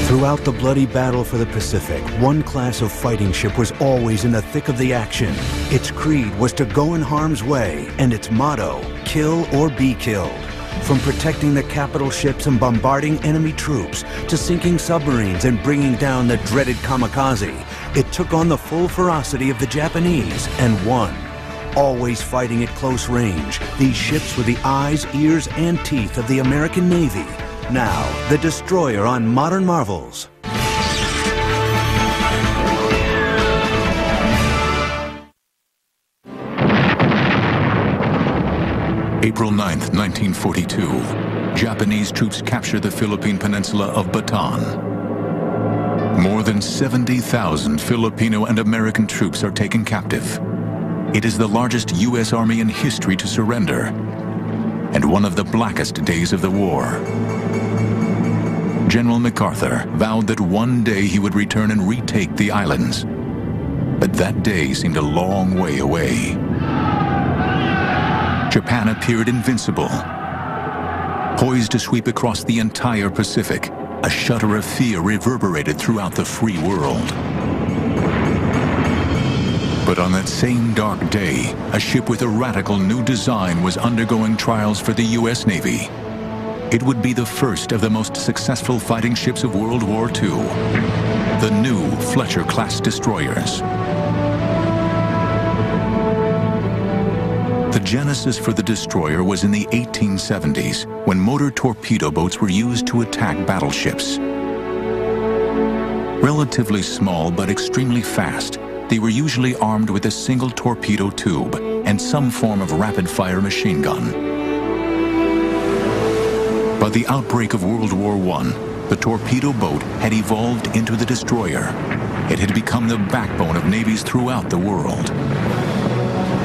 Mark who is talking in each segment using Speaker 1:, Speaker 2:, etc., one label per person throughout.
Speaker 1: Throughout the bloody battle for the Pacific, one class of fighting ship was always in the thick of the action. Its creed was to go in harm's way, and its motto, kill or be killed. From protecting the capital ships and bombarding enemy troops, to sinking submarines and bringing down the dreaded kamikaze, it took on the full ferocity of the Japanese and won. Always fighting at close range, these ships were the eyes, ears, and teeth of the American Navy. Now, the destroyer on Modern Marvels.
Speaker 2: April 9th, 1942. Japanese troops capture the Philippine peninsula of Bataan. More than 70,000 Filipino and American troops are taken captive. It is the largest U.S. Army in history to surrender, and one of the blackest days of the war. General MacArthur vowed that one day he would return and retake the islands. But that day seemed a long way away. Japan appeared invincible. Poised to sweep across the entire Pacific, a shudder of fear reverberated throughout the free world. But on that same dark day, a ship with a radical new design was undergoing trials for the U.S. Navy. It would be the first of the most successful fighting ships of World War II, the new Fletcher-class destroyers. The genesis for the destroyer was in the 1870s, when motor torpedo boats were used to attack battleships. Relatively small but extremely fast, they were usually armed with a single torpedo tube and some form of rapid-fire machine gun. By the outbreak of World War I, the torpedo boat had evolved into the destroyer. It had become the backbone of navies throughout the world.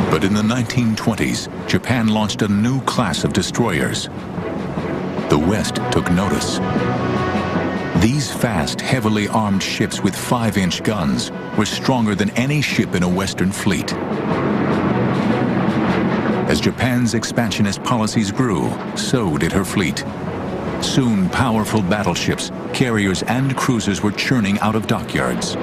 Speaker 2: But in the 1920s, Japan launched a new class of destroyers. The West took notice. These fast, heavily armed ships with 5-inch guns were stronger than any ship in a Western fleet. As Japan's expansionist policies grew, so did her fleet. Soon, powerful battleships, carriers, and cruisers were churning out of dockyards.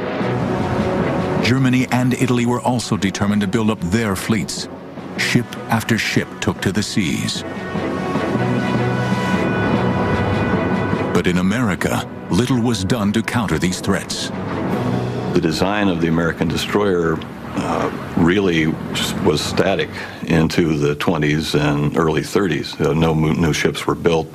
Speaker 2: Germany and Italy were also determined to build up their fleets. Ship after ship took to the seas. But in America, little was done to counter these threats.
Speaker 3: The design of the American destroyer really was static into the 20s and early 30s. No new ships were built.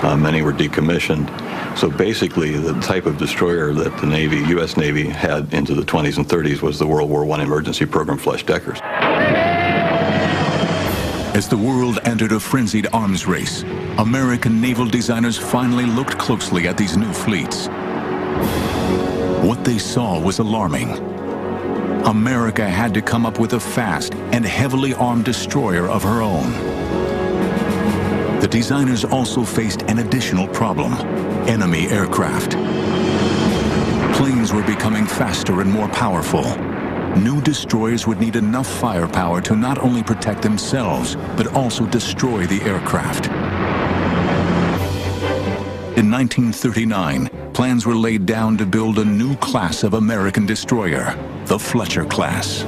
Speaker 3: Many were decommissioned. So basically, the type of destroyer that the Navy, U.S. Navy, had into the 20s and 30s was the World War I emergency program flush deckers.
Speaker 2: As the world entered a frenzied arms race, American naval designers finally looked closely at these new fleets. What they saw was alarming. America had to come up with a fast and heavily armed destroyer of her own. The designers also faced an additional problem: enemy aircraft. Planes were becoming faster and more powerful. New destroyers would need enough firepower to not only protect themselves, but also destroy the aircraft. In 1939, plans were laid down to build a new class of American destroyer, the Fletcher class.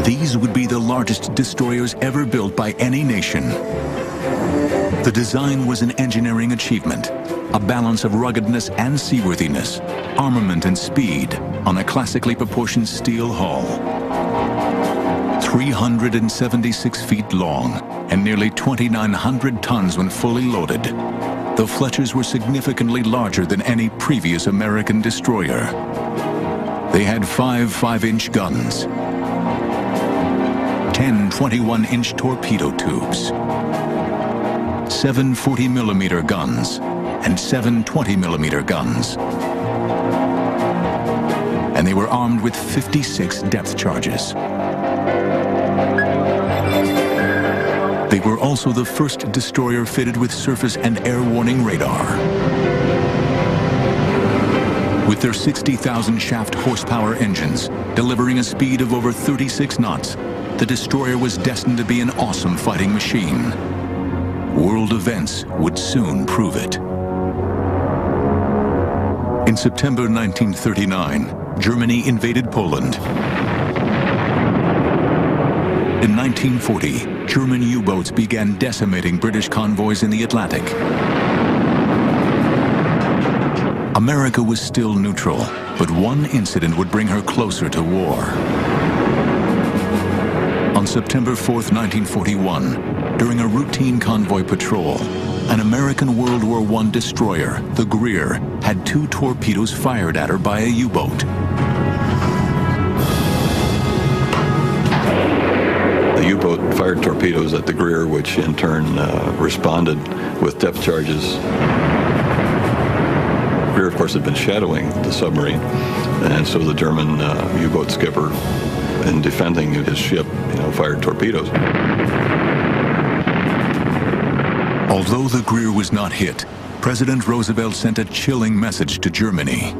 Speaker 2: These would be the largest destroyers ever built by any nation. The design was an engineering achievement, a balance of ruggedness and seaworthiness, armament and speed on a classically proportioned steel hull. 376 feet long and nearly 2,900 tons when fully loaded, the Fletchers were significantly larger than any previous American destroyer. They had 5 5-inch guns, 10 21-inch torpedo tubes, 7 40-millimeter guns, and 7 20-millimeter guns. And they were armed with 56 depth charges. They were also the first destroyer fitted with surface and air warning radar. With their 60,000 shaft horsepower engines, delivering a speed of over 36 knots, the destroyer was destined to be an awesome fighting machine. World events would soon prove it. In September 1939, Germany invaded Poland. In 1940, German U-boats began decimating British convoys in the Atlantic. America was still neutral, but one incident would bring her closer to war. On September 4th, 1941, during a routine convoy patrol, an American World War I destroyer, the Greer, had 2 torpedoes fired at her by a U-boat.
Speaker 3: The U-boat fired torpedoes at the Greer, which in turn responded with depth charges. Greer, of course, had been shadowing the submarine, and so the German U-boat skipper, in defending his ship, fired torpedoes.
Speaker 2: Although the Greer was not hit, President Roosevelt sent a chilling message to Germany.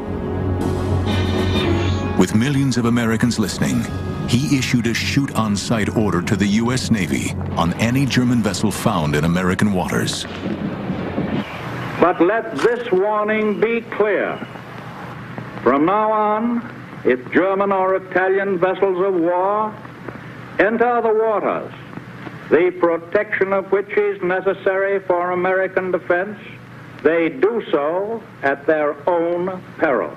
Speaker 2: With millions of Americans listening, he issued a shoot-on-sight order to the U.S. Navy on any German vessel found in American waters.
Speaker 4: But let this warning be clear. From now on, if German or Italian vessels of war enter the waters, the protection of which is necessary for American defense, they do so at their own peril.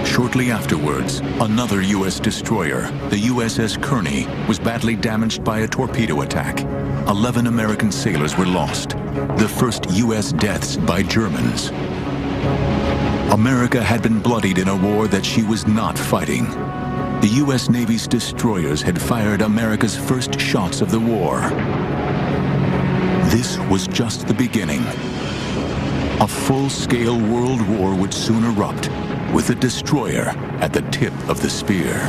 Speaker 2: Shortly afterwards, another U.S. destroyer, the USS Kearney, was badly damaged by a torpedo attack. 11 American sailors were lost, the first U.S. deaths by Germans. America had been bloodied in a war that she was not fighting. The U.S. Navy's destroyers had fired America's first shots of the war. This was just the beginning. A full-scale world war would soon erupt, with a destroyer at the tip of the spear.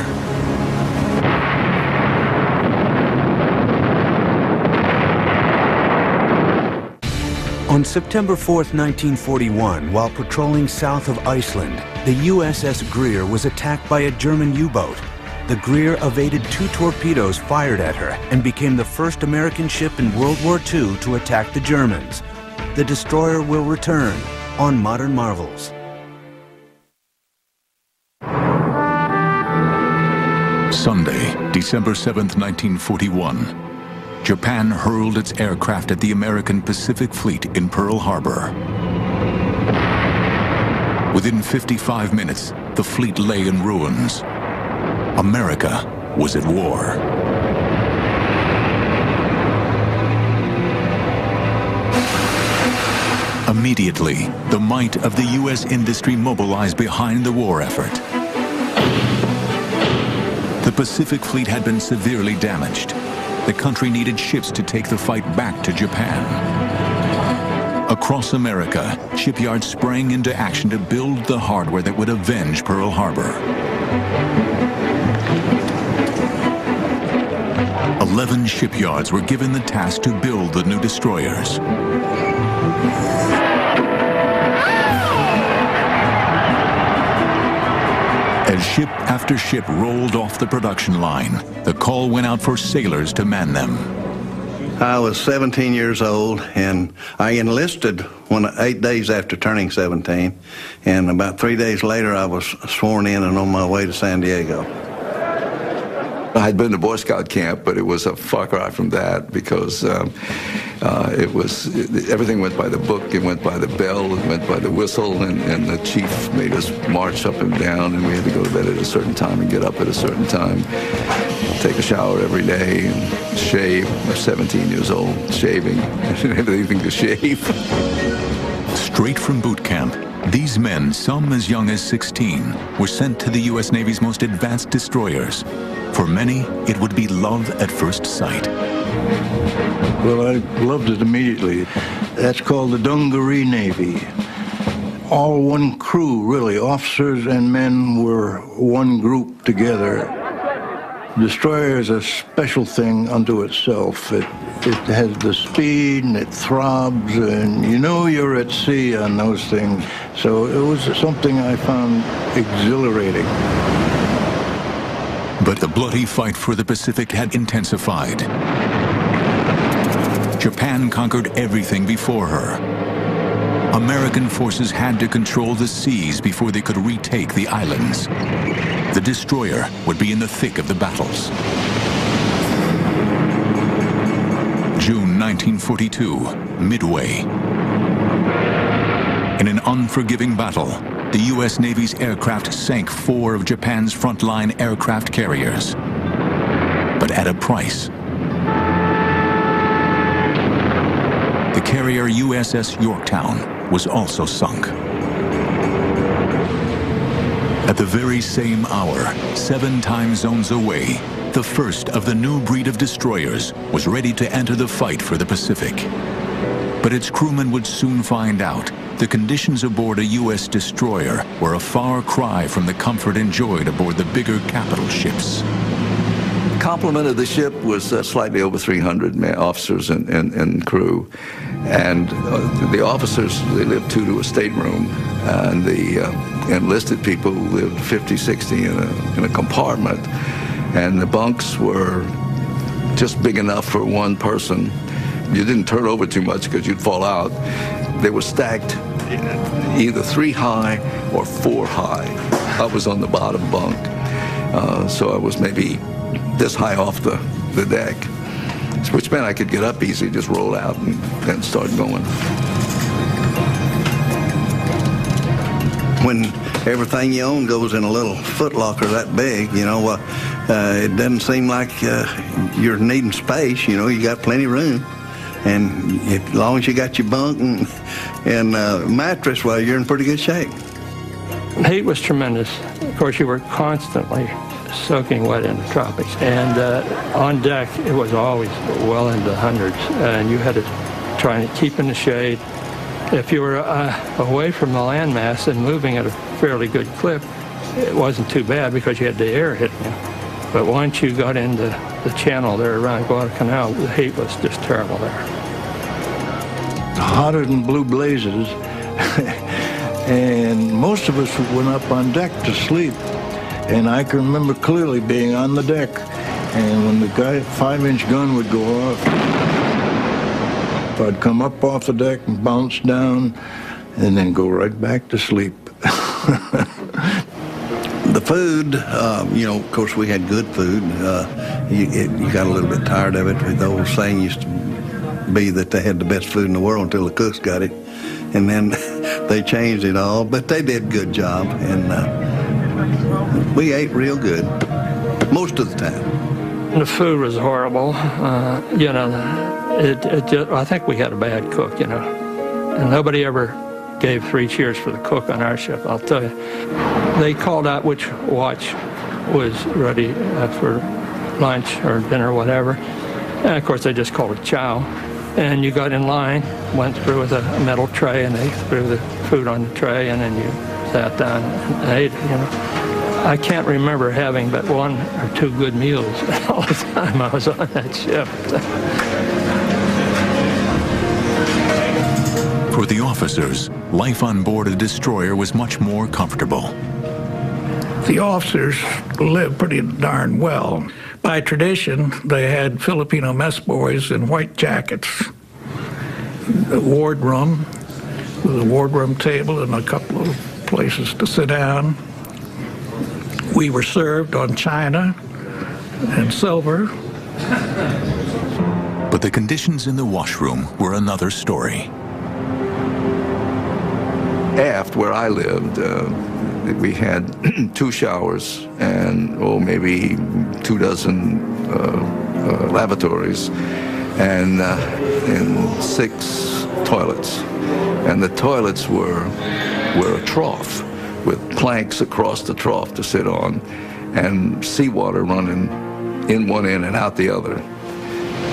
Speaker 1: On September 4th, 1941, while patrolling south of Iceland, the USS Greer was attacked by a German U-boat. The Greer evaded 2 torpedoes fired at her and became the first American ship in World War II to attack the Germans. The destroyer will return on Modern Marvels.
Speaker 2: Sunday, December 7th, 1941. Japan hurled its aircraft at the American Pacific Fleet in Pearl Harbor. Within 55 minutes, the fleet lay in ruins. America was at war. Immediately, the might of the U.S. industry mobilized behind the war effort. The Pacific Fleet had been severely damaged. The country needed ships to take the fight back to Japan. Across America, shipyards sprang into action to build the hardware that would avenge Pearl Harbor. 11 shipyards were given the task to build the new destroyers. As ship after ship rolled off the production line, the call went out for sailors to man them.
Speaker 5: I was 17 years old, and I enlisted 8 days after turning 17, and about 3 days later I was sworn in and on my way to San Diego.
Speaker 6: I'd been to Boy Scout camp, but it was a far cry from that because everything went by the book, it went by the bell, it went by the whistle, and the chief made us march up and down, and we had to go to bed at a certain time and get up at a certain time, take a shower every day, and shave. I was 17 years old, shaving. I didn't have anything to shave.
Speaker 2: Straight from boot camp, these men, some as young as 16, were sent to the U.S. Navy's most advanced destroyers. For many, it would be love at first sight.
Speaker 7: Well, I loved it immediately. That's called the Dungaree Navy. All one crew, really. Officers and men were one group together. Destroyer is a special thing unto itself. It has the speed and it throbs, and you know you're at sea on those things. So it was something I found exhilarating.
Speaker 2: But the bloody fight for the Pacific had intensified. Japan conquered everything before her. American forces had to control the seas before they could retake the islands. The destroyer would be in the thick of the battles. June 1942, Midway. In an unforgiving battle, the U.S. Navy's aircraft sank 4 of Japan's frontline aircraft carriers, but at a price. The carrier USS Yorktown was also sunk. At the very same hour, 7 time zones away, the first of the new breed of destroyers was ready to enter the fight for the Pacific. But its crewmen would soon find out the conditions aboard a U.S. destroyer were a far cry from the comfort enjoyed aboard the bigger capital ships.
Speaker 6: Complement of the ship was slightly over 300 officers and crew. And the officers, they lived 2 to a stateroom, and the enlisted people lived 50, 60 in a compartment. And the bunks were just big enough for one person. You didn't turn over too much because you'd fall out. They were stacked either 3 high or 4 high. I was on the bottom bunk, so I was maybe this high off the deck, which meant I could get up easy, just roll out and start going.
Speaker 5: When everything you own goes in a little footlocker that big, you know, it doesn't seem like you're needing space. You know, you got plenty of room. And as long as you got your bunk and mattress, well, you're in pretty good shape.
Speaker 8: Heat was tremendous. Of course, you were constantly soaking wet in the tropics. And on deck, it was always well into the hundreds. And you had to try to keep in the shade. If you were away from the landmass and moving at a fairly good clip, it wasn't too bad because you had the air hitting you. But once you got into the channel there around Guadalcanal, the heat was just terrible there.
Speaker 7: Hotter than blue blazes. And most of us went up on deck to sleep. And I can remember clearly being on the deck, and when the 5-inch gun would go off, I'd come up off the deck and bounce down, and then go right back to sleep.
Speaker 5: The food, you know, of course we had good food. You got a little bit tired of it. The old saying used to be that they had the best food in the world until the cooks got it. And then they changed it all, but they did a good job. And we ate real good most of the time.
Speaker 8: The food was horrible. You know, I think we had a bad cook, you know. And nobody ever gave 3 cheers for the cook on our ship, I'll tell you. They called out which watch was ready for lunch or dinner or whatever. And of course, they just called it chow. And you got in line, went through with a metal tray, and they threw the food on the tray, and then you sat down and ate it, you know. I can't remember having but 1 or 2 good meals all the time I was on that ship.
Speaker 2: For the officers, life on board a destroyer was much more comfortable.
Speaker 9: The officers lived pretty darn well. By tradition, they had Filipino mess boys in white jackets. The wardroom, with a wardroom table and a couple of places to sit down. We were served on china and silver.
Speaker 2: But the conditions in the washroom were another story.
Speaker 6: Aft, where I lived, we had 2 showers and, maybe 2 dozen lavatories and 6 toilets. And the toilets were a trough with planks across the trough to sit on and seawater running in one end and out the other.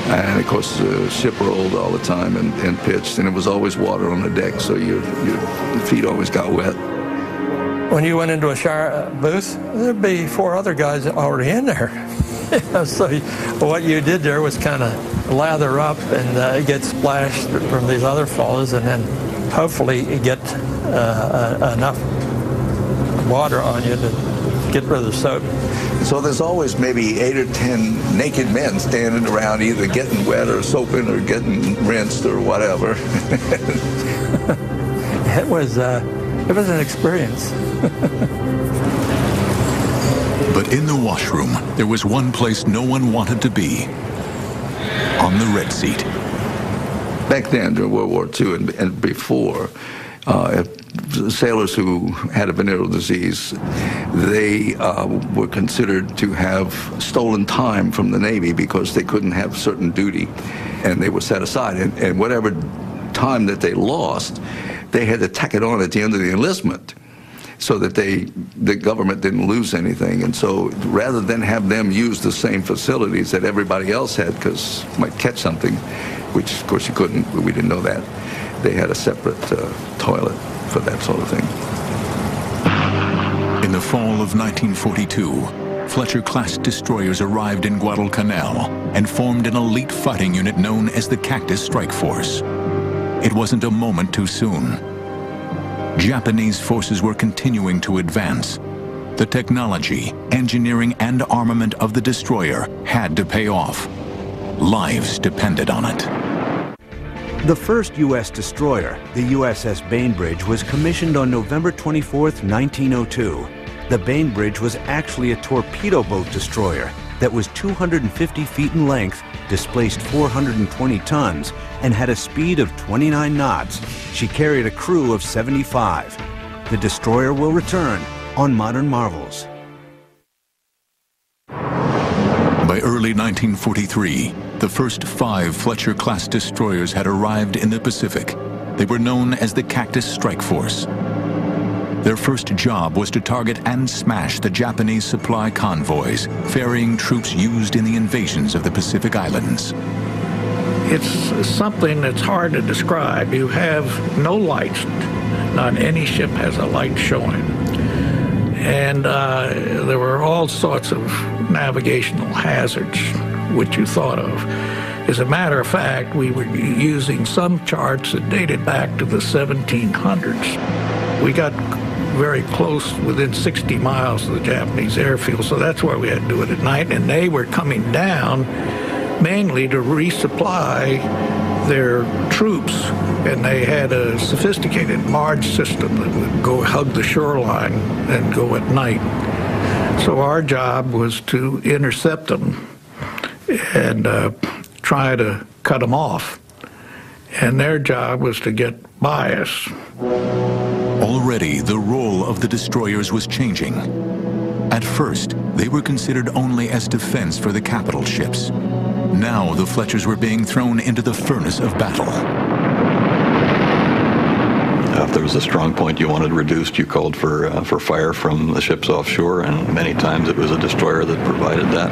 Speaker 6: And of course, the ship rolled all the time and pitched, and it was always water on the deck, so your feet always got wet.
Speaker 8: When you went into a shower booth, there'd be 4 other guys already in there. So what you did there was kind of lather up and get splashed from these other fellows, and then hopefully get enough water on you to get rid of the soap.
Speaker 6: So there's always maybe 8 or 10 naked men standing around either getting wet or soaping or getting rinsed or whatever.
Speaker 8: It was an experience.
Speaker 2: But in the washroom, there was one place no one wanted to be: on the red seat.
Speaker 6: Back then, during World War II and before, sailors who had a venereal disease, they were considered to have stolen time from the Navy because they couldn't have certain duty, and they were set aside. And whatever time that they lost, they had to tack it on at the end of the enlistment, so that the government didn't lose anything. And so rather than have them use the same facilities that everybody else had, because you might catch something, which of course you couldn't, we didn't know that, they had a separate toilet for that sort of thing.
Speaker 2: In the fall of 1942, Fletcher-class destroyers arrived in Guadalcanal and formed an elite fighting unit known as the Cactus Strike Force. It wasn't a moment too soon. Japanese forces were continuing to advance. The technology, engineering, and armament of the destroyer had to pay off. Lives depended on it.
Speaker 1: The first U.S. destroyer, the USS Bainbridge, was commissioned on November 24, 1902. The Bainbridge was actually a torpedo boat destroyer that was 250 feet in length, displaced 420 tons, and had a speed of 29 knots. She carried a crew of 75. The destroyer will return on Modern Marvels.
Speaker 2: By early 1943, the first 5 Fletcher-class destroyers had arrived in the Pacific. They were known as the Cactus Strike Force. Their first job was to target and smash the Japanese supply convoys, ferrying troops used in the invasions of the Pacific Islands.
Speaker 9: It's something that's hard to describe. You have no lights. Not any ship has a light showing. And there were all sorts of navigational hazards which you thought of. As a matter of fact, we were using some charts that dated back to the 1700s. We got very close, within 60 miles of the Japanese airfield, so that's why we had to do it at night. And they were coming down mainly to resupply their troops, and they had a sophisticated barge system that would go hug the shoreline and go at night. So our job was to intercept them and try to cut them off. And their job was to get by us.
Speaker 2: Already, the role of the destroyers was changing. At first, they were considered only as defense for the capital ships. Now, the Fletchers were being thrown into the furnace of battle.
Speaker 3: If there was a strong point you wanted reduced, you called for fire from the ships offshore, and many times it was a destroyer that provided that.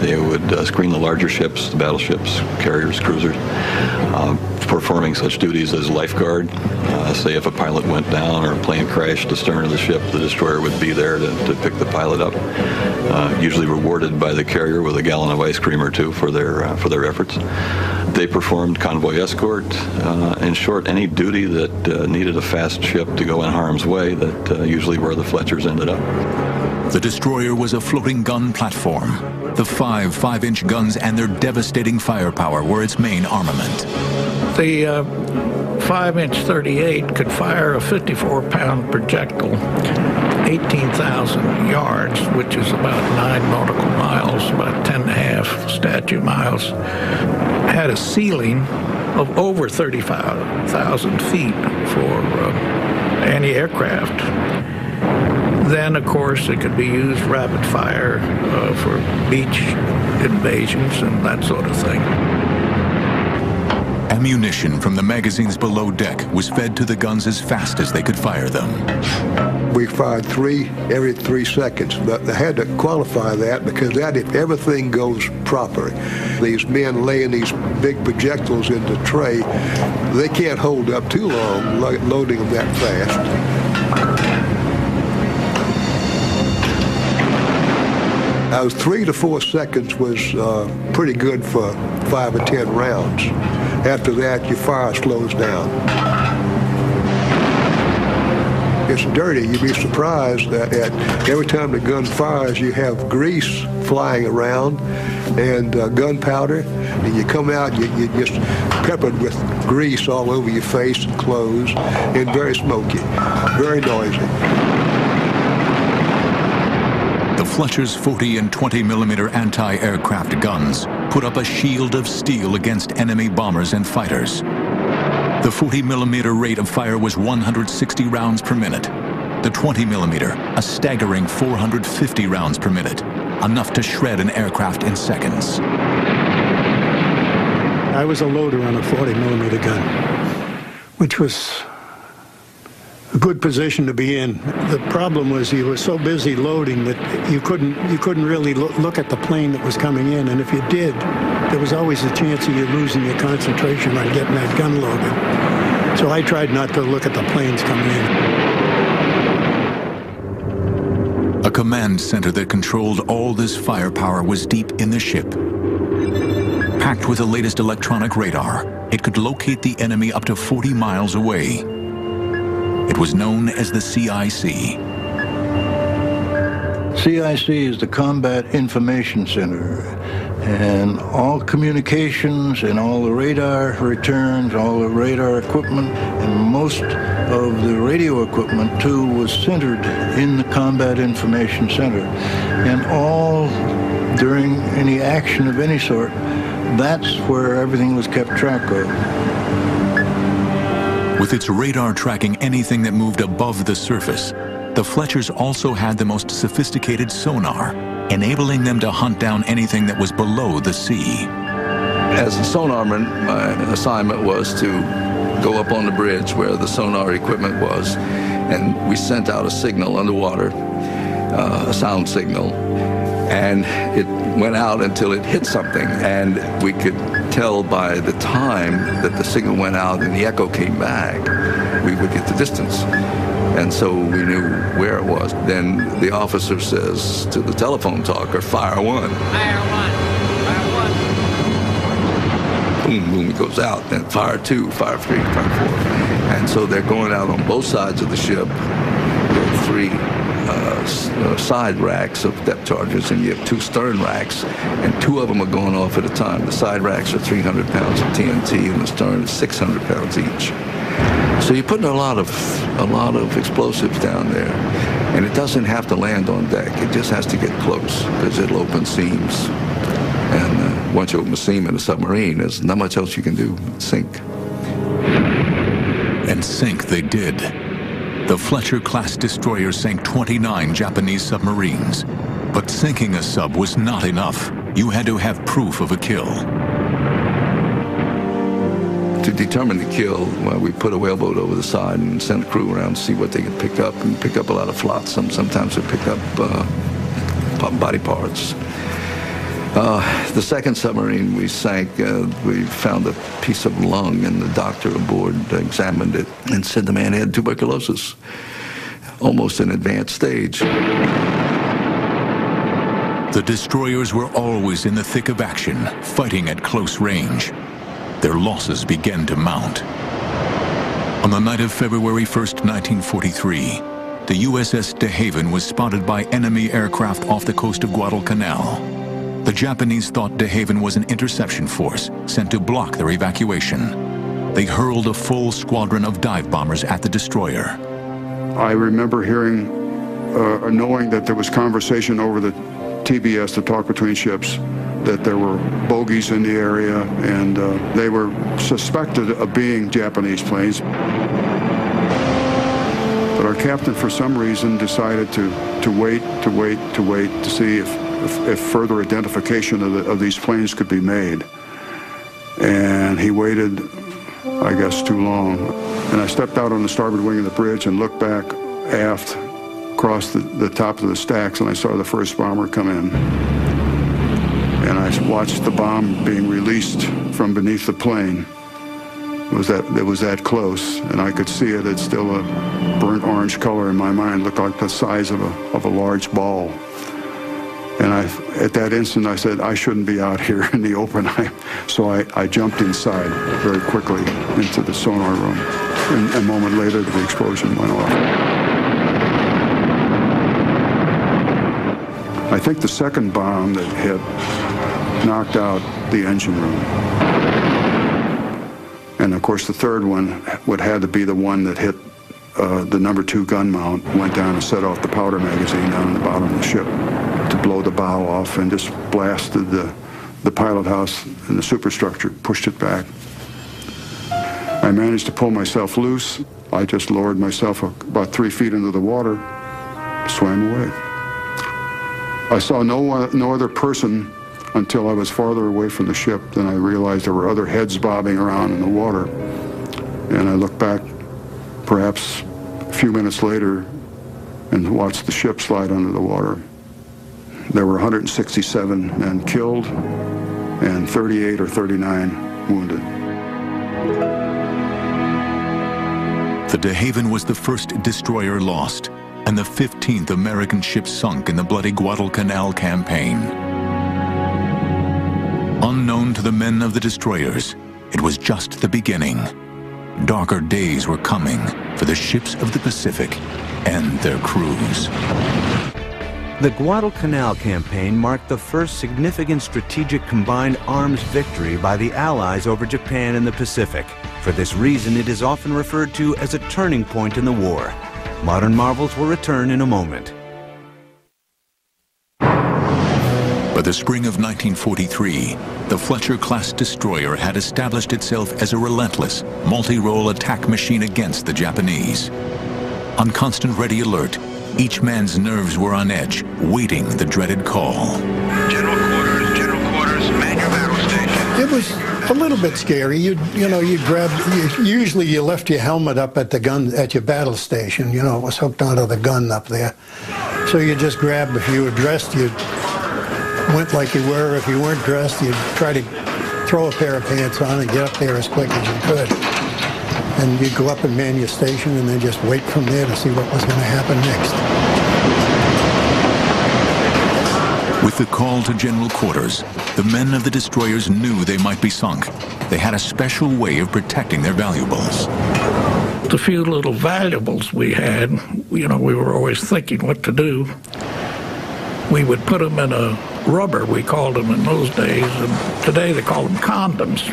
Speaker 3: They would screen the larger ships, the battleships, carriers, cruisers, performing such duties as lifeguard. Say if a pilot went down or a plane crashed astern of the ship, the destroyer would be there to pick the pilot up, usually rewarded by the carrier with a gallon of ice cream or two for their efforts. They performed convoy escort. In short, any duty that needed a fast ship to go in harm's way, that usually where the Fletchers ended up.
Speaker 2: The destroyer was a floating gun platform. The 5 5-inch guns and their devastating firepower were its main armament.
Speaker 9: The 5-inch 38 could fire a 54-pound projectile 18,000 yards, which is about 9 nautical miles, about 10.5 statute miles. Had a ceiling of over 35,000 feet for anti-aircraft. Then, of course, it could be used rapid fire for beach invasions and that sort of thing.
Speaker 2: Ammunition from the magazines below deck was fed to the guns as fast as they could fire them.
Speaker 10: We fired 3 every 3 seconds, but they had to qualify that because that if everything goes proper. These men laying these big projectiles in the tray, they can't hold up too long loading them that fast. Those 3 to 4 seconds was pretty good for 5 or 10 rounds. After that, your fire slows down. It's dirty. You'd be surprised that every time the gun fires, you have grease flying around and gunpowder. and you come out, you're just peppered with grease all over your face and clothes, and very smoky, very noisy.
Speaker 2: The Fletcher's 40 and 20 millimeter anti-aircraft guns put up a shield of steel against enemy bombers and fighters. The 40 millimeter rate of fire was 160 rounds per minute. The 20 millimeter, a staggering 450 rounds per minute, enough to shred an aircraft in seconds.
Speaker 11: I was a loader on a 40 millimeter gun, which was a good position to be in. The problem was you were so busy loading that you couldn't really look at the plane that was coming in, and if you did, there was always a chance of you losing your concentration on getting that gun loaded. So I tried not to look at the planes coming in.
Speaker 2: A command center that controlled all this firepower was deep in the ship. Packed with the latest electronic radar, it could locate the enemy up to 40 miles away. It was known as the CIC.
Speaker 7: CIC is the Combat Information Center, and all communications and all the radar returns, all the radar equipment, and most of the radio equipment too was centered in the Combat Information Center. And all during any action of any sort, that's where everything was kept track of.
Speaker 2: With its radar tracking anything that moved above the surface, the Fletchers also had the most sophisticated sonar, enabling them to hunt down anything that was below the sea.
Speaker 6: As a sonarman, my assignment was to go up on the bridge where the sonar equipment was, and we sent out a signal underwater, a sound signal, and it went out until it hit something, and we could tell by the time that the signal went out and the echo came back, we would get the distance. And so we knew where it was. Then the officer says to the telephone talker, "Fire one." Fire one. Fire one. Boom, boom, it goes out. Then fire two, fire three, fire four. And so they're going out on both sides of the ship. There are three side racks of depth charges, and you have two stern racks, and two of them are going off at a time. The side racks are 300 pounds of TNT, and the stern is 600 pounds each. So you're putting a lot of explosives down there, and it doesn't have to land on deck. It just has to get close, because it'll open seams. And once you open a seam in a submarine, there's not much else you can do. Sink.
Speaker 2: And sink they did. The Fletcher-class destroyer sank 29 Japanese submarines. But sinking a sub was not enough. You had to have proof of a kill.
Speaker 6: To determine the kill, well, we put a whaleboat over the side and sent a crew around to see what they could pick up, and pick up a lot of flotsam. Sometimes we pick up body parts. The second submarine we sank, we found a piece of lung, and the doctor aboard examined it and said the man had tuberculosis, almost an advanced stage.
Speaker 2: The destroyers were always in the thick of action, fighting at close range. Their losses began to mount. On the night of February 1st, 1943, the USS De Haven was spotted by enemy aircraft off the coast of Guadalcanal. The Japanese thought De Haven was an interception force sent to block their evacuation. They hurled a full squadron of dive bombers at the destroyer.
Speaker 12: I remember hearing, knowing that there was conversation over the TBS, the talk between ships, that there were bogies in the area, and they were suspected of being Japanese planes. But our captain, for some reason, decided to wait to see if further identification of these planes could be made. And he waited, I guess, too long. And I stepped out on the starboard wing of the bridge and looked back aft across the top of the stacks, and I saw the first bomber come in. And I watched the bomb being released from beneath the plane. It was that close, and I could see it. It's still a burnt orange color in my mind. It looked like the size of a large ball. And at that instant, I said, I shouldn't be out here in the open. So I jumped inside very quickly into the sonar room. And a moment later, the explosion went off. I I think the second bomb that hit knocked out the engine room. And of course the third one would have to be the one that hit the number 2 gun mount, went down and set off the powder magazine down in the bottom of the ship to blow the bow off, and just blasted the pilot house and the superstructure, pushed it back. I managed to pull myself loose. I just lowered myself about 3 feet into the water, swam away. I saw no other person until I was farther away from the ship. Then I realized there were other heads bobbing around in the water. And I looked back perhaps a few minutes later and watched the ship slide under the water. There were 167 men killed and 38 or 39 wounded.
Speaker 2: The De Haven was the first destroyer lost, and the 15th American ship sunk in the bloody Guadalcanal campaign. Unknown to the men of the destroyers, it was just the beginning. Darker days were coming for the ships of the Pacific and their crews.
Speaker 1: The Guadalcanal campaign marked the first significant strategic combined arms victory by the Allies over Japan in the Pacific. For this reason, it is often referred to as a turning point in the war. Modern marvels will return in a moment.
Speaker 2: By the spring of 1943, the Fletcher-class destroyer had established itself as a relentless, multi-role attack machine against the Japanese. On constant ready alert, each man's nerves were on edge, waiting the dreaded call.
Speaker 13: General quarters, man your battle station.
Speaker 11: It was a little bit scary. Usually you left your helmet up at the gun, at your battle station. You know, it was hooked onto the gun up there. So you just grabbed, if you were dressed, you went like you were. If you weren't dressed, you'd try to throw a pair of pants on and get up there as quick as you could. And you'd go up and man your station and then just wait from there to see what was going to happen next.
Speaker 2: With the call to general quarters, the men of the destroyers knew they might be sunk. They had a special way of protecting their valuables.
Speaker 9: The few little valuables we had, we were always thinking what to do. We would put them in a rubber, we called them in those days, and today they call them condoms.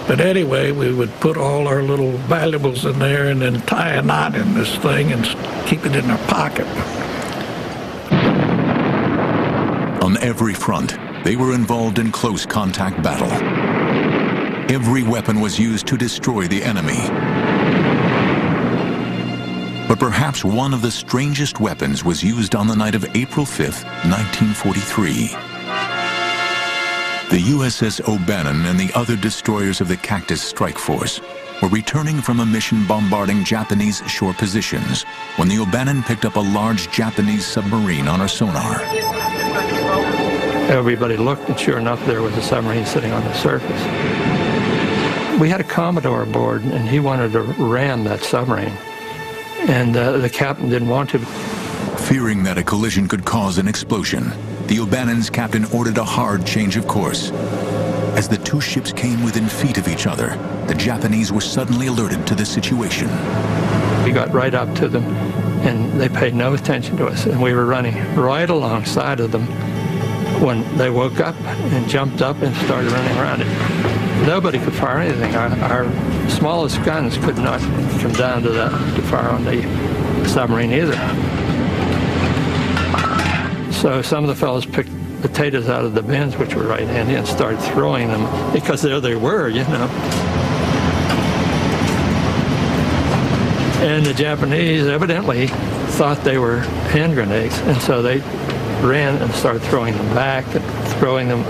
Speaker 9: But anyway, we would put all our little valuables in there and then tie a knot in this thing and keep it in our pocket.
Speaker 2: On every front, they were involved in close contact battle. Every weapon was used to destroy the enemy. But perhaps one of the strangest weapons was used on the night of April 5th, 1943. The USS O'Bannon and the other destroyers of the Cactus Strike Force were returning from a mission bombarding Japanese shore positions when the O'Bannon picked up a large Japanese submarine on her sonar.
Speaker 8: Everybody looked, and sure enough, there was a submarine sitting on the surface. We had a Commodore aboard, and he wanted to ram that submarine, and the captain didn't want to.
Speaker 2: Fearing that a collision could cause an explosion, the O'Bannon's captain ordered a hard change of course. As the two ships came within feet of each other, the Japanese were suddenly alerted to the situation.
Speaker 8: We got right up to them, and they paid no attention to us, and we were running right alongside of them when they woke up and jumped up and started running around it. Nobody could fire anything. Our smallest guns could not come down to fire on the submarine either. So some of the fellows picked potatoes out of the bins, which were right handy, and started throwing them, because there they were, And the Japanese evidently thought they were hand grenades, and so they ran and started throwing them back and throwing them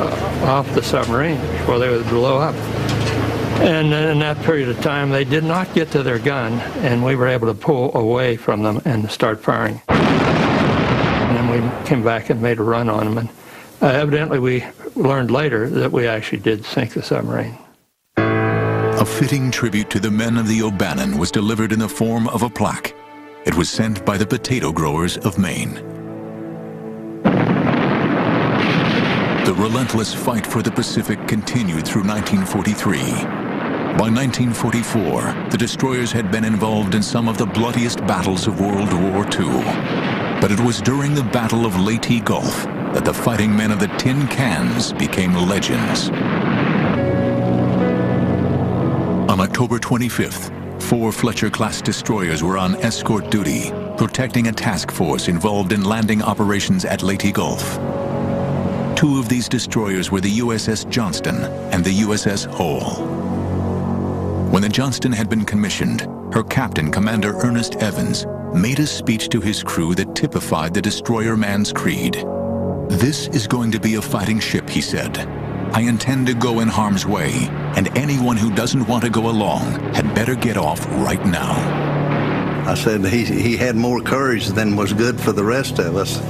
Speaker 8: off the submarine before they would blow up. And in that period of time, they did not get to their gun, and we were able to pull away from them and start firing. And then we came back and made a run on them. And evidently, we learned later that we actually did sink the submarine.
Speaker 2: A fitting tribute to the men of the O'Bannon was delivered in the form of a plaque. It was sent by the potato growers of Maine. The relentless fight for the Pacific continued through 1943. By 1944, the destroyers had been involved in some of the bloodiest battles of World War II. But it was during the Battle of Leyte Gulf that the fighting men of the tin cans became legends. On October 25th, 4 Fletcher-class destroyers were on escort duty, protecting a task force involved in landing operations at Leyte Gulf. 2 of these destroyers were the USS Johnston and the USS Hull. When the Johnston had been commissioned, her captain, Commander Ernest Evans, made a speech to his crew that typified the destroyer man's creed. "This is going to be a fighting ship," he said. "I intend to go in harm's way, and anyone who doesn't want to go along had better get off right now."
Speaker 5: I said he had more courage than was good for the rest of us.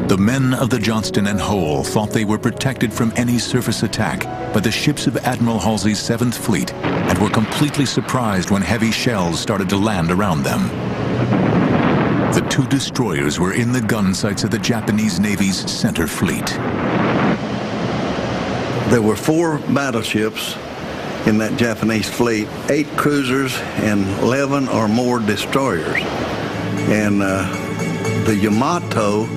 Speaker 2: The men of the Johnston and Hull thought they were protected from any surface attack by the ships of Admiral Halsey's 7th Fleet and were completely surprised when heavy shells started to land around them. The 2 destroyers were in the gun sights of the Japanese Navy's Center Fleet.
Speaker 5: There were 4 battleships in that Japanese fleet, 8 cruisers and 11 or more destroyers. And the Yamato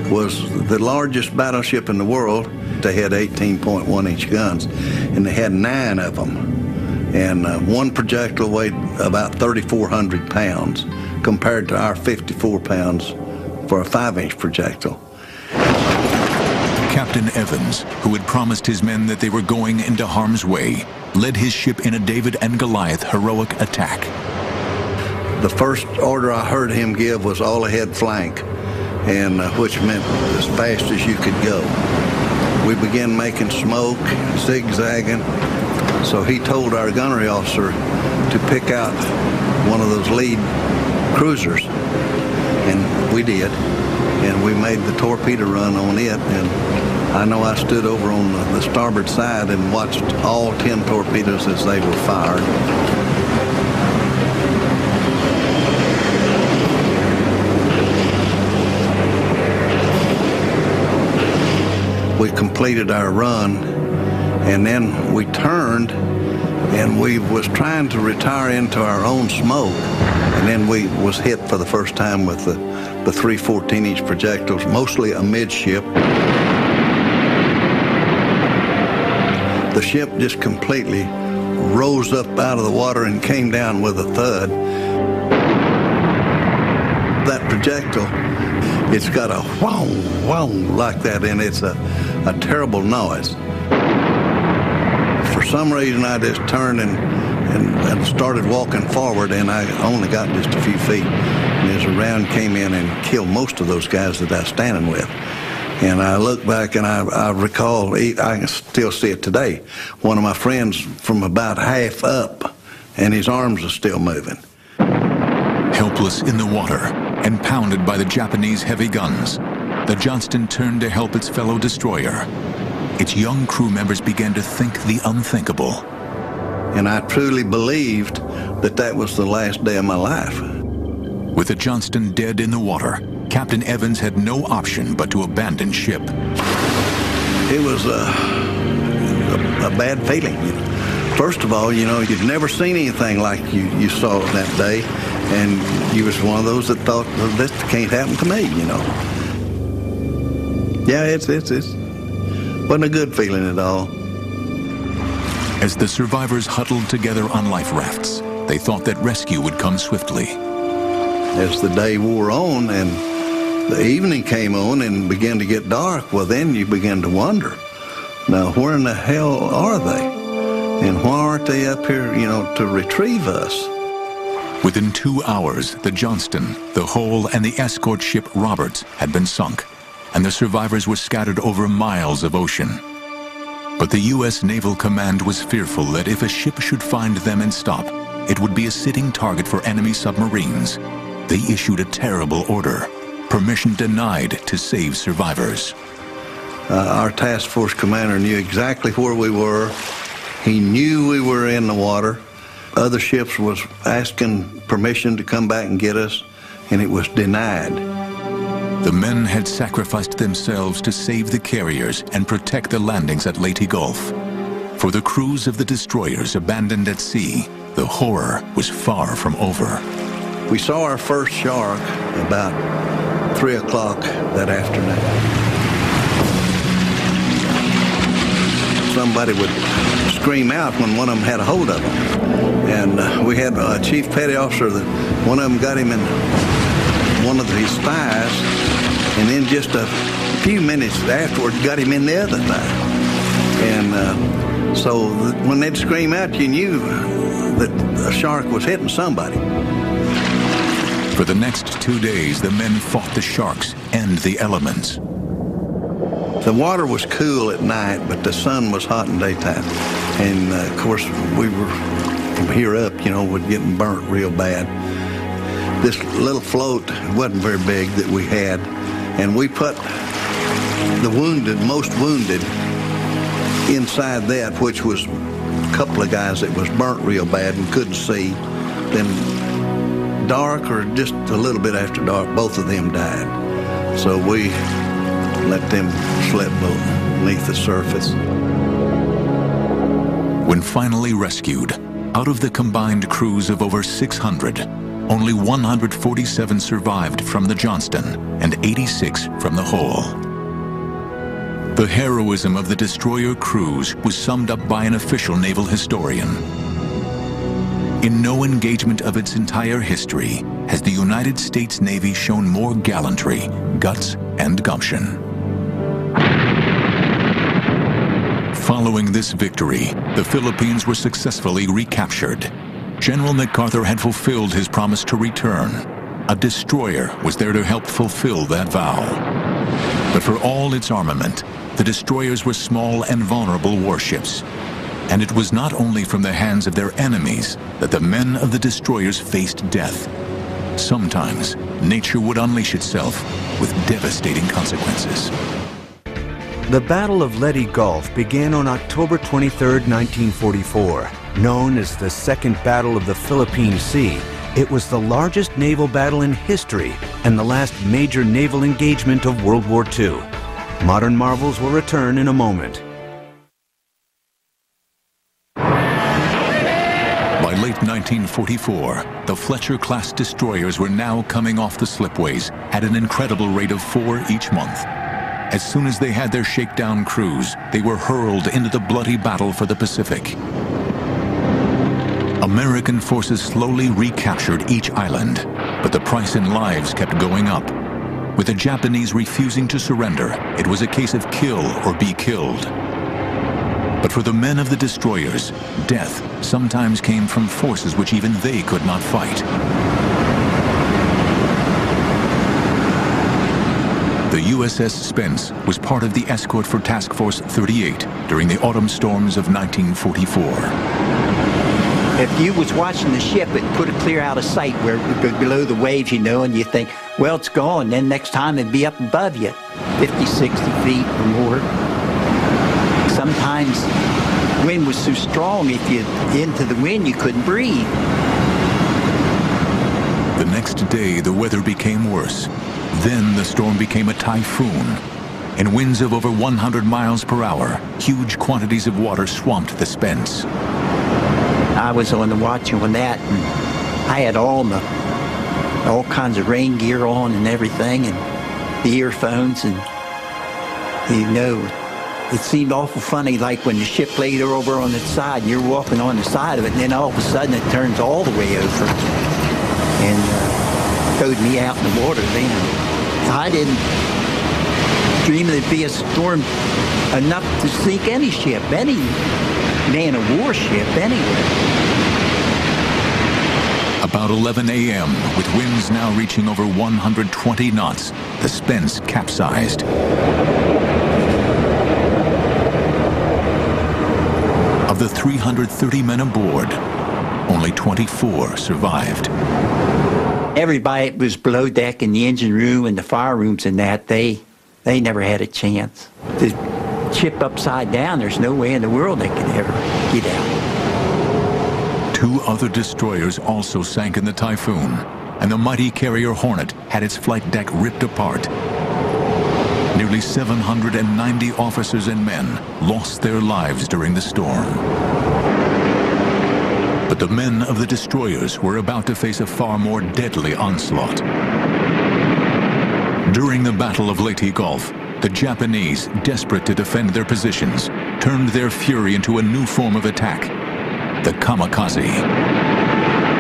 Speaker 5: was the largest battleship in the world. They had 18.1-inch guns, and they had 9 of them. And one projectile weighed about 3,400 pounds, compared to our 54 pounds for a 5-inch projectile.
Speaker 2: Captain Evans, who had promised his men that they were going into harm's way, led his ship in a David and Goliath heroic attack.
Speaker 5: The first order I heard him give was all ahead flank, and which meant as fast as you could go. We began making smoke, zigzagging, so he told our gunnery officer to pick out one of those lead cruisers, and we did, and we made the torpedo run on it. And I know I stood over on the starboard side and watched all 10 torpedoes as they were fired. We completed our run, and then we turned, and we was trying to retire into our own smoke, and then we was hit for the first time with the 3 14-inch projectiles, mostly amidship. The ship just completely rose up out of the water and came down with a thud. That projectile, it's got a whoa, whoa like that, and it's a terrible noise. For some reason, I just turned and started walking forward, and I only got just a few feet. And as a round came in and killed most of those guys that I was standing with. And I look back and I recall, I can still see it today, one of my friends from about half up, and his arms are still moving.
Speaker 2: Helpless in the water and pounded by the Japanese heavy guns, the Johnston turned to help its fellow destroyer. Its young crew members began to think the unthinkable.
Speaker 5: And I truly believed that that was the last day of my life.
Speaker 2: With the Johnston dead in the water, Captain Evans had no option but to abandon ship.
Speaker 5: It was a bad feeling. First of all, you'd never seen anything like you saw that day, and you was one of those that thought, well, this can't happen to me, Yeah, it wasn't a good feeling at all.
Speaker 2: As the survivors huddled together on life rafts, they thought that rescue would come swiftly.
Speaker 5: As the day wore on and the evening came on and began to get dark, well, then you began to wonder, now, where in the hell are they? And why aren't they up here, to retrieve us?
Speaker 2: Within 2 hours, the Johnston, the Hull, and the escort ship Roberts had been sunk, and the survivors were scattered over miles of ocean. But the U.S. Naval Command was fearful that if a ship should find them and stop, it would be a sitting target for enemy submarines. They issued a terrible order, permission denied to save survivors.
Speaker 5: Our task force commander knew exactly where we were. He knew we were in the water. Other ships was asking permission to come back and get us, and it was denied.
Speaker 2: The men had sacrificed themselves to save the carriers and protect the landings at Leyte Gulf. For the crews of the destroyers abandoned at sea, the horror was far from over.
Speaker 5: We saw our first shark about 3 o'clock that afternoon. Somebody would scream out when one of them had a hold of them. And we had a chief petty officer that one of them got him in one of his thighs, and then just a few minutes afterward got him in the other thigh. And so when they'd scream out, you knew that a shark was hitting somebody.
Speaker 2: For the next 2 days, the men fought the sharks and the elements.
Speaker 5: The water was cool at night, but the sun was hot in daytime. And of course, we were here up, we're getting burnt real bad. This little float wasn't very big that we had, and we put the most wounded inside that, which was a couple of guys that was burnt real bad and couldn't see. Then dark or just a little bit after dark, both of them died. So we let them slip beneath the surface.
Speaker 2: When finally rescued, out of the combined crews of over 600, only 147 survived from the Johnston and 86 from the Hull. The heroism of the destroyer crews was summed up by an official naval historian. In no engagement of its entire history has the United States Navy shown more gallantry, guts, and gumption. Following this victory, the Philippines were successfully recaptured. General MacArthur had fulfilled his promise to return. A destroyer was there to help fulfill that vow. But for all its armament, the destroyers were small and vulnerable warships. And it was not only from the hands of their enemies that the men of the destroyers faced death. Sometimes, nature would unleash itself with devastating consequences.
Speaker 1: The Battle of Leyte Gulf began on October 23, 1944. Known as the Second Battle of the Philippine Sea, it was the largest naval battle in history and the last major naval engagement of World War II. Modern marvels will return in a moment.
Speaker 2: By late 1944, the Fletcher-class destroyers were now coming off the slipways at an incredible rate of 4 each month. As soon as they had their shakedown crews, they were hurled into the bloody battle for the Pacific. American forces slowly recaptured each island, but the price in lives kept going up. With the Japanese refusing to surrender, it was a case of kill or be killed. But for the men of the destroyers, death sometimes came from forces which even they could not fight. The USS Spence was part of the escort for Task Force 38 during the autumn storms of 1944.
Speaker 14: If you was watching the ship, it put it clear out of sight where it would go below the waves, and you think, well, it's gone. Then next time it'd be up above you, 50, 60 feet or more. Sometimes wind was so strong, if you into the wind, you couldn't breathe.
Speaker 2: The next day, the weather became worse. Then the storm became a typhoon. In winds of over 100 miles per hour, huge quantities of water swamped the Spence.
Speaker 14: I was on the watch on that, and I had all kinds of rain gear on and everything, and the earphones, and it seemed awful funny, like when the ship laid over on its side, and you're walking on the side of it, and then all of a sudden it turns all the way over and towed me out in the water then. I didn't dream there'd be a storm enough to sink any ship, any man-of-war ship, anywhere.
Speaker 2: About 11 a.m., with winds now reaching over 120 knots, the Spence capsized. Of the 330 men aboard, only 24 survived.
Speaker 14: Everybody that was below deck in the engine room and the fire rooms and that, they never had a chance. The ship upside down, there's no way in the world they could ever get out.
Speaker 2: 2 other destroyers also sank in the typhoon, and the mighty carrier Hornet had its flight deck ripped apart. Nearly 790 officers and men lost their lives during the storm. But the men of the destroyers were about to face a far more deadly onslaught. During the Battle of Leyte Gulf, the Japanese, desperate to defend their positions, turned their fury into a new form of attack, the kamikaze.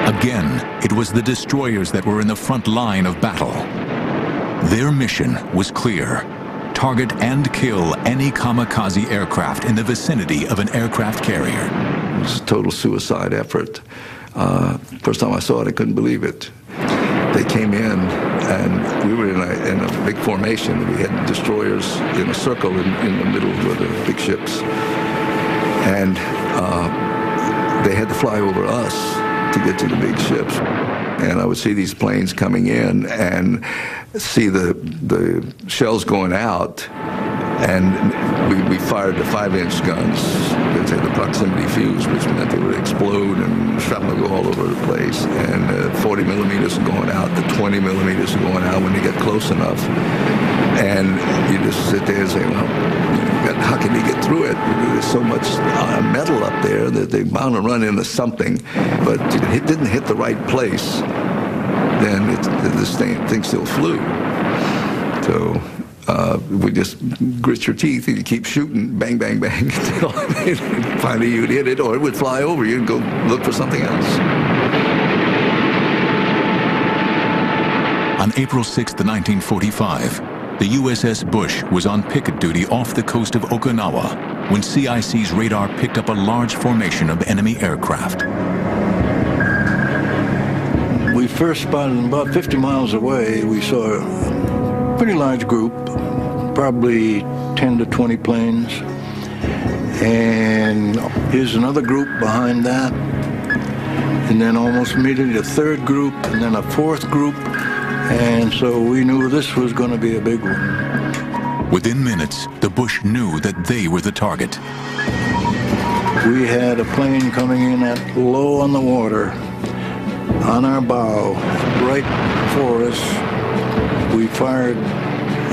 Speaker 2: Again, it was the destroyers that were in the front line of battle. Their mission was clear: target and kill any kamikaze aircraft in the vicinity of an aircraft carrier.
Speaker 6: It was a total suicide effort. First time I saw it, I couldn't believe it. They came in, and we were in a big formation. We had destroyers in a circle in the middle of the big ships. And they had to fly over us to get to the big ships. And I would see these planes coming in and see the shells going out, and we fired the 5-inch guns. They'd say the proximity fuse, which meant they would explode and shrapnel go all over the place. And 40 millimeters are going out, the 20 millimeters are going out when they get close enough. And you just sit there and say, well, how can you get through it? There's so much metal up there that they're bound to run into something. But if it didn't hit the right place, then this thing still flew. So we just grit your teeth and you keep shooting, bang, bang, bang, until finally you'd hit it, or it would fly over you and go look for something else.
Speaker 2: On April 6, 1945, the USS Bush was on picket duty off the coast of Okinawa when CIC's radar picked up a large formation of enemy aircraft.
Speaker 7: We first spotted them about 50 miles away. We saw a pretty large group, probably 10 to 20 planes. And here's another group behind that. And then almost immediately a third group, and then a fourth group. And so we knew this was going to be a big one.
Speaker 2: Within minutes, the Bush knew that they were the target.
Speaker 7: We had a plane coming in at low on the water, on our bow, right for us. We fired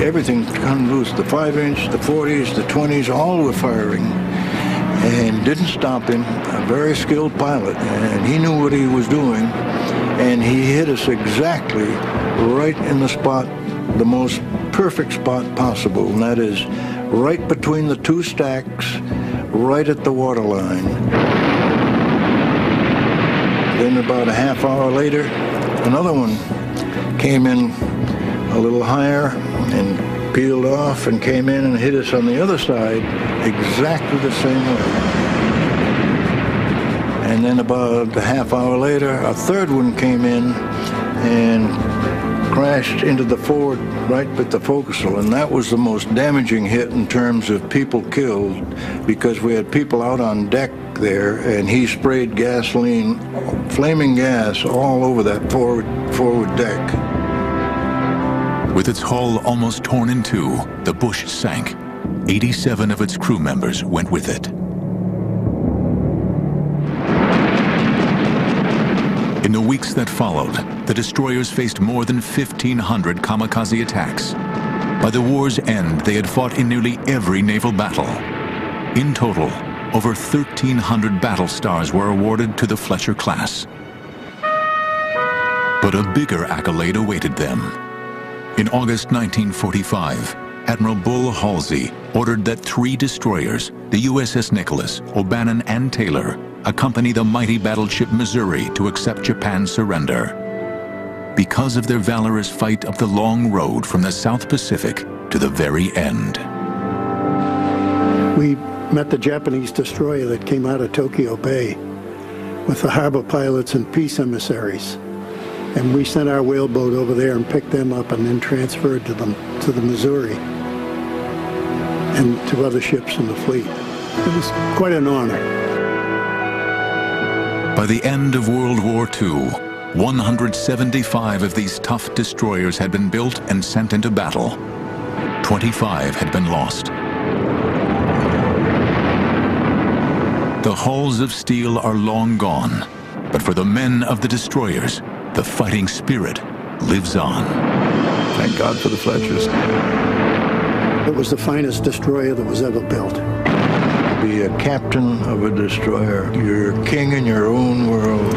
Speaker 7: everything come loose, the 5-inch, the 40s, the 20s, all were firing, and didn't stop him. A very skilled pilot, and he knew what he was doing, and he hit us exactly right in the spot, the most perfect spot possible, and that is right between the two stacks, right at the waterline. Then about a half hour later, another one came in a little higher and peeled off and came in and hit us on the other side exactly the same way. And then about a half hour later, a third one came in and crashed into the forward right with the forecastle, and that was the most damaging hit in terms of people killed, because we had people out on deck there, and he sprayed gasoline, flaming gas, all over that forward deck.
Speaker 2: With its hull almost torn in two, the Bush sank. 87 of its crew members went with it. In the weeks that followed, the destroyers faced more than 1,500 kamikaze attacks. By the war's end, they had fought in nearly every naval battle. In total, over 1,300 battle stars were awarded to the Fletcher class. But a bigger accolade awaited them. In August 1945, Admiral Bull Halsey ordered that 3 destroyers, the USS Nicholas, O'Bannon, and Taylor, accompany the mighty battleship Missouri to accept Japan's surrender. Because of their valorous fight up the long road from the South Pacific to the very end.
Speaker 11: We met the Japanese destroyer that came out of Tokyo Bay with the harbor pilots and peace emissaries. And we sent our whaleboat over there and picked them up and then transferred to the Missouri and to other ships in the fleet. It was quite an honor.
Speaker 2: By the end of World War II, 175 of these tough destroyers had been built and sent into battle. 25 had been lost. The hulls of steel are long gone, but for the men of the destroyers, the fighting spirit lives on.
Speaker 6: Thank God for the Fletchers.
Speaker 11: It was the finest destroyer that was ever built.
Speaker 7: Be a captain of a destroyer. You're king in your own world.